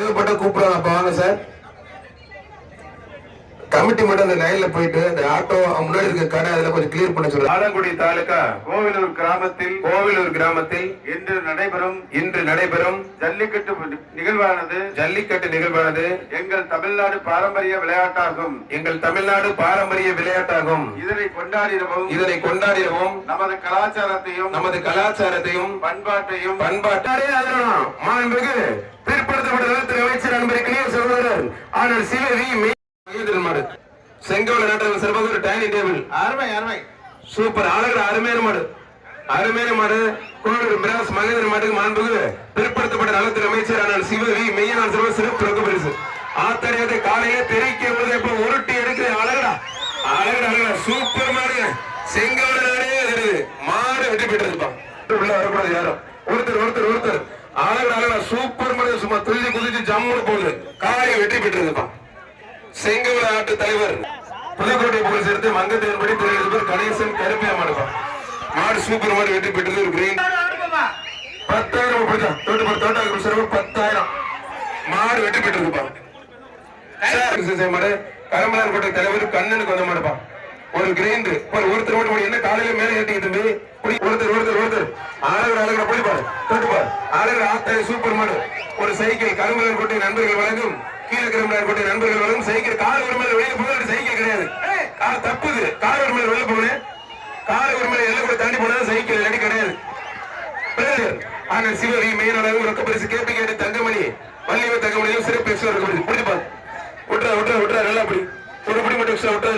தேவைப்பட்ட கூப்பிடுவாங்க. அப்ப வாங்க சார். கமிட்டி மட்டும் அந்த லைன்ல போயிட்டு அந்த ஆட்டோ முன்னாடி இருக்க கடை அதுல கொஞ்சம் கிளியர் பண்ண சொல்லுங்க. ஆலங்குடி தாலுகா கோவிலூர் கிராமத்தில் இன்று நடைபெறும் ஜல்லிக்கட்டு நிகழ்வானது எங்கள் தமிழ்நாடு பாரம்பரிய விளையாட்டாகும். இதனை கொண்டாடிடவும் நமது கலாச்சாரத்தையும் பண்பாட்டையும் மாண்புமிகு பிற்படுத்தப்பட்ட நலத்துறை அமைச்சர் அன்பருக்கு சகோதரர் ஆனால் சிவவி செங்கோல நாட்டு சிறப்பாக ஒரு டைனிங் டேபிள் அருமை சூப்பர் அழகு அருமையான மாடு கோவிலூர் மிராஸ் மகேந்திரன் மாட்டுக்கு மாண்புமிகு பிற்படுத்தப்பட்ட நலத்துறை அமைச்சர் ஆனால் சிவவி மெய்யனார் சிறப்பு ரொக்க பரிசு ஆத்தரியத்தை காலையில தெரிவிக்க உருட்டி எடுக்கிற அழகடா சூப்பர் மாடு செங்கோல நாடே மாடு வெற்றி பெற்றிருப்பான். உள்ள வரக்கூடாது யாரும் ஒருத்தர் அழகடா சூப்பர் மாடு சும்மா துள்ளி குதிச்சு ஜம்முன்னு போகுது காலையை வெற்றி பெற்றிருப்பான். செங்கோல ஆட்டு தலைவர் புதுக்கோட்டை போலீஸ் எடுத்து மங்கத்தின்படி தெரிவிப்பவர் கணேசன் கருப்பியா மாடுப்பான். மாடு சூப்பர் மாடு வெற்றி பெற்றது. ஒரு கிரீன் 10,000 10,000 மாடு வெற்றி பெற்றிருப்பான். மாடு கரம்பலார் கோட்டை தலைவர் கண்ணனுக்கு வந்த மாடுப்பான். ஒரு கிரைண்ட் ஒருத்தர் மட்டும் என்ன காலையில மேல ஏற்றிக்கிட்டு ஒருத்தர் அழகர போய்பாரு தொட்டுப்பார் அழகர ஆத்தாய சூப்பர் மாடு. ஒரு சைக்கிள் கரம்பலார் கோட்டை நண்பர்கள் வழங்கும் கீழே கிரம்பலார் கோட்டை நண்பர்கள் வழங்கும் சைக்கிள். கார் ஒரு மேல வெளியே போக சைக்கிள் கிடையாது. தப்புது. கார் ஒரு மேல வெளியே போனேன். கார் ஒரு மேல எல்லாம் கூட தாண்டி போனா சைக்கிள் இல்லாட்டி கிடையாது. ஆனால் சிவவி மெயினாளரும் ரொக்க பரிசு கேபி கேட்டு தங்கமணி வள்ளிவ தங்கமணியும் சிறப்பு எக்ஸ்ட்ரா ரொக்க பரிசு பிடிப்பார். விட்டுறா நல்லா அப்படி ஒரு படி மட்டும் எக்ஸ்ட்ரா விட்டா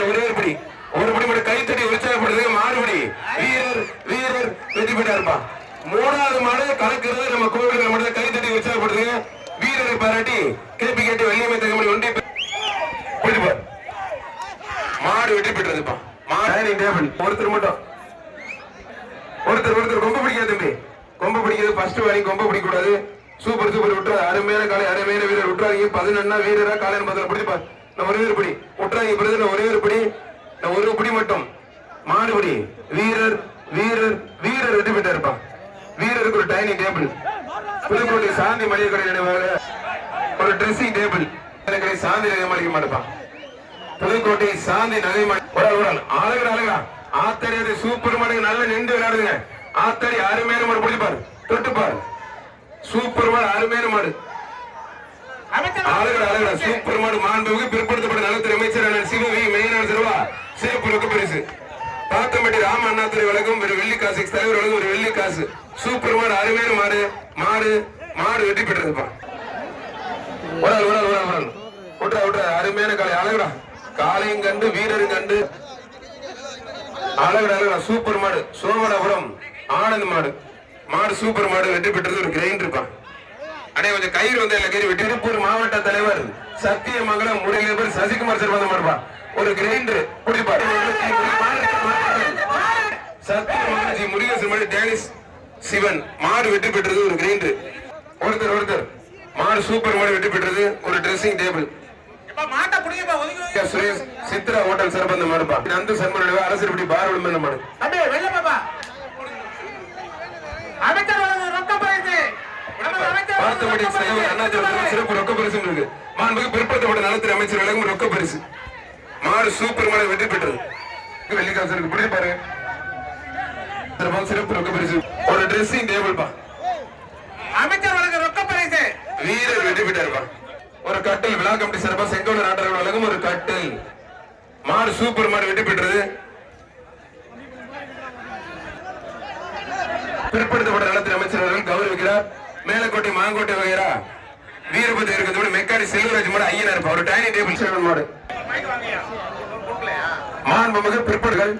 ஒரு படி மட்டும் கைத்தடி உற்சாகப்படுறது மாறுபடி வீரர் வெற்றி பெற்றா இருப்பான். 3வது மாடு கலக்கிறது நம்ம கோவில்கள் மட்டும் கைத்தடி உற்சாகப்படுறது வீரரை பாராட்டி கேபி கேட்டு வள்ளியம்மை தங்கமணி ஒன்றி பிடிப்பார். மாடு வெற்றி பெற்றதுப்பான். ஒருத்தர் மட்டும் ஒருத்தர் கொம்பு பிடிக்காது தம்பி. கொம்பு பிடிக்கிறது ஃபர்ஸ்ட் வாங்கி கொம்பு பிடிக்க கூடாது. சூப்பர் விட்டுறாரு. அருமையான காலை அருமையான வீரர் விட்டுறாங்க. 11 வீரரா காலையில் பதில் பிடிப்பார். நான் ஒரே ஒரு படி விட்டுறாங்க பிறகு நான் ஒரே ஒரு படி நான் ஒரு படி மட்டும் மாடுபடி வீரர் வெற்றி பெற்றா இருப்பான். வீரருக்கு ஒரு டைனிங் டேபிள் புதுக்கோட்டை சாந்தி மளிகை கடை நினைவாக ஒரு ட்ரெஸ்ஸிங் டேபிள் கடை சாந்தி நகை மாளிகை மாடுப்பான். புதுக்கோட்டை சாந்தி நகை அழகா ஆத்தடி சூப்பர் மாடு நல்ல நின்று விளையாடுங்க. ஆத்தடி அருமையான மாடு பிடிப்பாரு தொட்டுப்பாரு சூப்பர் மாடு அருமையான மாடு அழகா சூப்பர் மாடு. மாண்புமிகு பிற்படுத்தப்பட்ட நலத்துறை அமைச்சர் சிவவி மெயினான சிறப்பு ரொக்க பரிசு பாத்தம்பட்டி ராம அண்ணாதுரை வழங்கும் ஒரு வெள்ளிக்காசு தலைவர் வழங்கும் ஒரு வெள்ளிக்காசு. சூப்பர் மாடு அருமையான மாடு வெற்றி பெற்றிருப்பான். அருமையான காலை அழகா காலையும் கண்டு வீரரும் கண்டு அழகா சூப்பர் மாடு. சோமனாபுரம் ஆனந்த் மாடு சூப்பர் மாடு வெற்றி பெற்றது. ஒரு கிரைண்ட் இருப்பான். அடே கொஞ்சம் கயிறு வந்து கயிறு வெட்டி. திருப்பூர் மாவட்ட தலைவர் சத்தியமங்கலம் முறையில் சசிகுமார் சார் வந்து மாடுப்பான். ஒரு கிரைண்டர் குடிப்பார். சத்தியமங்கலம் முருகேசன் மாடு டேனிஸ் சிவன் மாடு வெற்றி பெற்றது. ஒரு கிரைண்டர் ஒருத்தர் மாடு சூப்பர் மாடு வெற்றி பெற்றது. ஒரு dressing table Suresh Chitra hotel சிறப்பு மாடுப்பா. அந்த சர்மனுடைய அரசியல்படி பார் விளம்பரம் மாடு சிறப்பு ரொக்க பரிசு இருக்கு. மாண்புமிகு பிற்படுத்தப்பட்ட நலத்துறை அமைச்சர் வழங்கும் ரொக்க பரிசு மாடு சூப்பர் மாடு வெற்றி பெற்றது. வெள்ளிக்காசருக்கு பிடிச்சி பாருங்க. சிறப்பு ரொக்க பரிசு ஒரு ட்ரெஸ்ஸிங் டேபிள் பா. அமைச்சர் வழங்கும் ரொக்க பரிசு வீரர் வெற்றி பெற்றாருப்பா. ஒரு கட்டில் விழா கமிட்டி சிறப்பா செங்கோல நாட்டர்கள் வழங்கும் ஒரு கட்டில் மாடு சூப்பர் மாடு வெற்றி பெற்றது. பிற்படுத்தப்பட்ட நலத்துறை அமைச்சர் அவர்கள் கௌரவிக்கிறார். மேலக்கோட்டை மாங்கோட்டை வகைரா வீரபதி இருக்கிறது மெக்காடி செல்வராஜ் மாடு ஐயனா இருப்பா. ஒரு டைனிங் டேபிள் சேவல் மாடு மாண்புமிகு பிற்படுகள்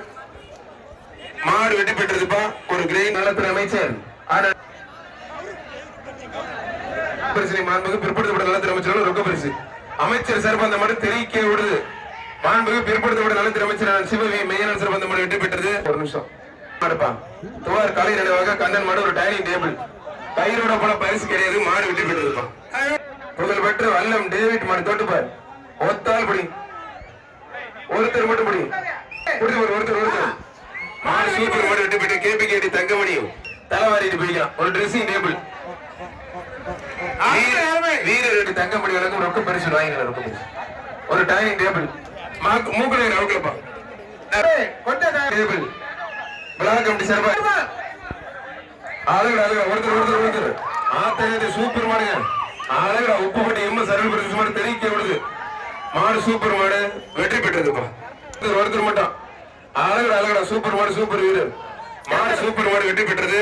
மாடு வெற்றி பெற்றதுப்பா. ஒரு கிரெயின் நலத்துறை அமைச்சர் மாண்புமிகு பிற்படுத்தப்பட்ட நலத்துறை அமைச்சர் ரொக்க பரிசு அமைச்சர் சார்பு அந்த மாடு தெரிவிக்க விடுது. மாண்புமிகு பிற்படுத்தப்பட்ட நலத்துறை அமைச்சர் சிவவி மெய்யனார் சார்பு அந்த மாடு வெற்றி பெற்றது. ஒரு நிமிஷம் துவார் கலை நினைவாக கண்ணன் மாடு ஒரு டைனிங் டேபிள் கயிறோட போன பரிசு கிடையாது. மாடு வெற்றி பெற்றிருப்பான். புகழ் பெற்ற வல்லம் டேவிட் மாடு தோட்டுப்பார். ஒத்தால் படி ஒருத்தர் மட்டும் படி ஒருத்தர் மாடு சூப்பர் மாடு வெற்றி பெற்று கேபி கேட்டி தங்கமணியும் தலைவாரிட்டு போய்க்கலாம். ஒரு ட்ரெஸ்ஸிங் டேபிள் வீரர் தங்கமணி வழங்கும் ரொக்க பரிசு வாங்கிக்கலாம். ரொக்க பரிசு ஒரு டைனிங் டேபிள் மூக்கலை அவுக்கலப்பா டேபிள் விழா கமிட்டி சார்பா அழகு ஒருத்தர் ஆத்தகத்தை சூப்பர் மாடுங்க. அழகா உப்புப்பட்டி எம்எஸ் அருள் பிரதேச மாடு தெரிவிக்க விடுது. மாடு சூப்பர் மாடு வெற்றி பெற்றதுப்பா. ஒருத்தர் மட்டும் அழகடா சூப்பர் மாடு சூப்பர் வீரர் மாடு சூப்பர் மாடு வெற்றி பெற்றது.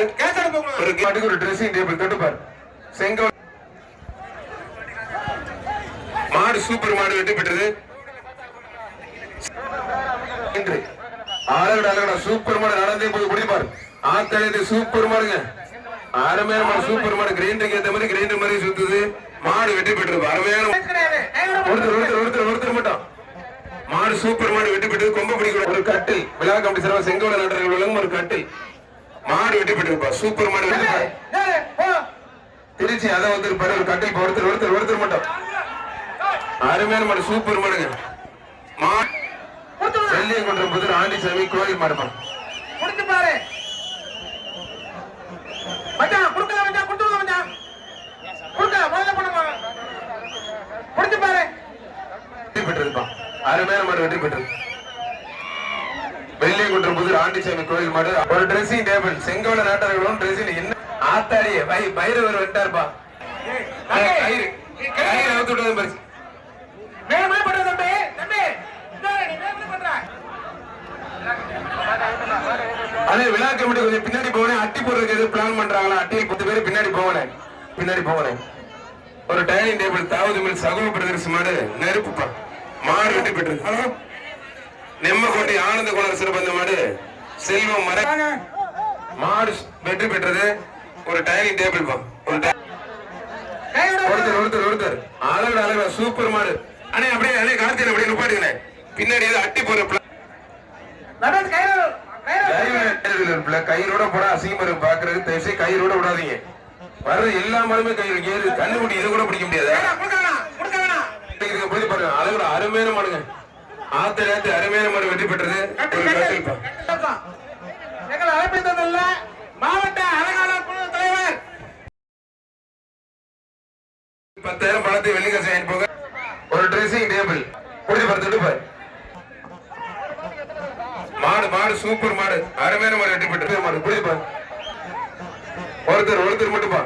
ஒரு மாட்டுக்கு ஒரு ட்ரெஸ்ஸிங் டேபிள் தொட்டுப்பார் செங்கல் மாடு சூப்பர் மாடு வெற்றி பெற்றது. அழகடா சூப்பர் மாடு நடந்தே போய் குடிப்பார். ஆத்தகத்தை சூப்பர் மாடுங்க. அருமையான மாடு சூப்பர் மாடு கிரைண்டருக்கு ஏற்ற மாதிரி கிரைண்டர் மாதிரி சுத்துது. மாடு வெற்றி பெற்றது. அருமையான ஒருத்தர் மட்டும் மாடு சூப்பர் மாடு வெற்றி பெற்றது. கொம்ப பிடிக்கிற ஒரு கட்டில் விழா கமிட்டி சார்பா செங்கோல நாட்டர்கள் ஒரு கட்டில் மாடு வெற்றி பெற்றிருப்பா. சூப்பர் மாடு திருச்சி அதை வந்து ஒரு கட்டில் ஒருத்தர் மட்டும் அருமையான மாடு சூப்பர் மாடுங்க. மாடு வெள்ளியங்குன்றம் புதூர் ஆண்டிசாமி கோயில் மாடுமா அருமையான மாடு வெற்றி பெற்றது. வெள்ளியங்குன்றம் புதூர் ஆண்டிசாமி கோயில் மாடு ஒரு ட்ரெஸ்ஸிங் டேபிள் செங்கோல நாட்டர்களும் ட்ரெஸ்ஸிங் என்ன ஆத்தாடிய பைரவர் வந்துட்டாருப்பா. அதே விழா கமிட்டி கொஞ்சம் பின்னாடி போனேன். அட்டி போடுறதுக்கு எது பிளான் பண்றாங்களா? அட்டியில் 10 பேர் பின்னாடி போனேன். ஒரு டைனிங் டேபிள் தாவது மில் சகோ பிரதர்ஸ் மாடு நெருப்புப்பா. மாடு வெற்றி பெற்றது. நெம்மக்கோட்டை ஆனந்த குணர் சிறந்த மாடு செல்வம் மர மாடு வெற்றி பெற்றது. ஒரு டைனிங் டேபிள் ஒருத்தர் அழகா சூப்பர் மாடு. அண்ணே அப்படியே கார்த்திகை அப்படியே நிப்பாட்டுங்க. பின்னாடி அட்டி போற கயிறோட போட அசிங்கம் பாக்குறது தயவுசே கயிறோட விடாதீங்க. வர்றது எல்லா மாடுமே கயிறு கண்ணு குட்டி இதை கூட பிடிக்க முடியாது. பாருங்க அழகோட அருமையான மாடுங்க. ஆத்திரத்து அருமையான மாடு வெற்றி பெற்றது. மாவட்ட அலங்காநல்லூர் குழு தலைவர் 10,000 பணத்தை வெள்ளிக்காசு போக ஒரு ட்ரெஸ்ஸிங் டேபிள் கொடுத்து மாடு சூப்பர் மாடு அருமையான மாடு வெற்றி பெற்றது. மாடு புரியுது ஒருத்தர் மட்டும்பா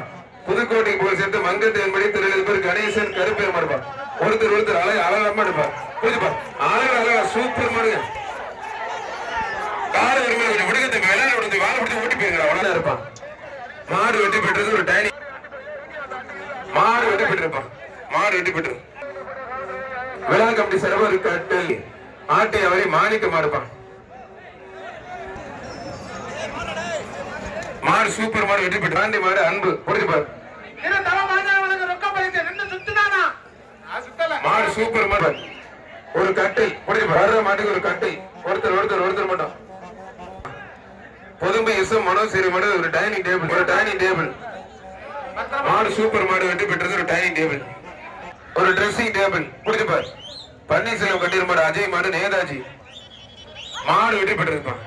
புதுக்கோட்டைக்கு போய் சேர்த்து மங்கத்தேன்படி திரு கணேசன் கருப்பேர் மாடுப்பா. ஒருத்தர் அழகா எடுப்பா. புரியுதுப்பா அழகா சூப்பர் மாடுங்க. கார கொஞ்சம் விடுகத்தை விளையாட விடுத்து வாழை பிடிச்சி ஓட்டி போயிருங்க. அவ்வளவுதான் இருப்பான். மாடு வெற்றி பெற்றது. ஒரு டைனி மாடு வெற்றி பெற்றிருப்பான். மாடு வெற்றி பெற்று விழா கமிட்டி சிறப்பு கட்டில் ஆட்டை அவரை மாணிக்க மாடுப்பான். மாடு சூப்பர் மாடு வெற்றி பெற்று ஆண்டி மாடு அன்பு புரிஞ்சுப்பார். மாடு சூப்பர் மாடு ஒரு கட்டில் வர்ற மாட்டுக்கு ஒரு கட்டில் ஒருத்தர் மட்டும் பொதும்பு எஸ்எம் மனோசேரி மாடு ஒரு டைனிங் டேபிள் மாடு சூப்பர் மாடு வெற்றி பெற்றது. ஒரு டைனிங் டேபிள் ஒரு ட்ரெஸ்ஸிங் டேபிள் புரிஞ்சுப்பார். பன்னீர்செல்வம் கட்டில் மாடு அஜய் மாடு நேதாஜி மாடு வெற்றி பெற்றிருப்பான்.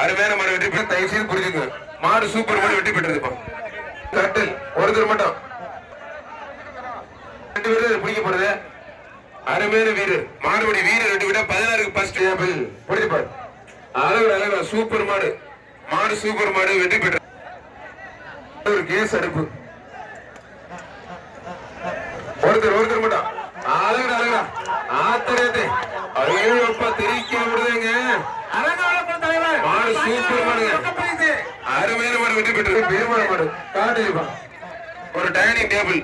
அருமையான மாடு வெற்றி பெற்று தயவு செய்து புரிஞ்சுங்க. மாடு சூப்பர் மாடு வெற்றி பெற்றிருப்பான். கட்டில் ஒருத்தர் மட்டும் 2 பேர் பிடிக்க போறது. அருமையான வீரர் மாடுபடி வீரர் வெட்டி விட 16க்கு ஃபர்ஸ்ட் டேபிள் புரிஞ்சுப்பார். அழகா சூப்பர் மாடு சூப்பர் மாடு வெற்றி பெற்ற ஒரு கேஸ் அடுப்பு ஒருத்தர் மட்டும் அழகா ஆத்திரத்தை அப்பா தெரிவிக்க விடுதுங்க. மாடு சூப்பர் மாடுங்க. அருமையான மாடு வெற்றி பெற்றது. பெருமாள் மாடு காட்டு ஒரு டைனிங் டேபிள்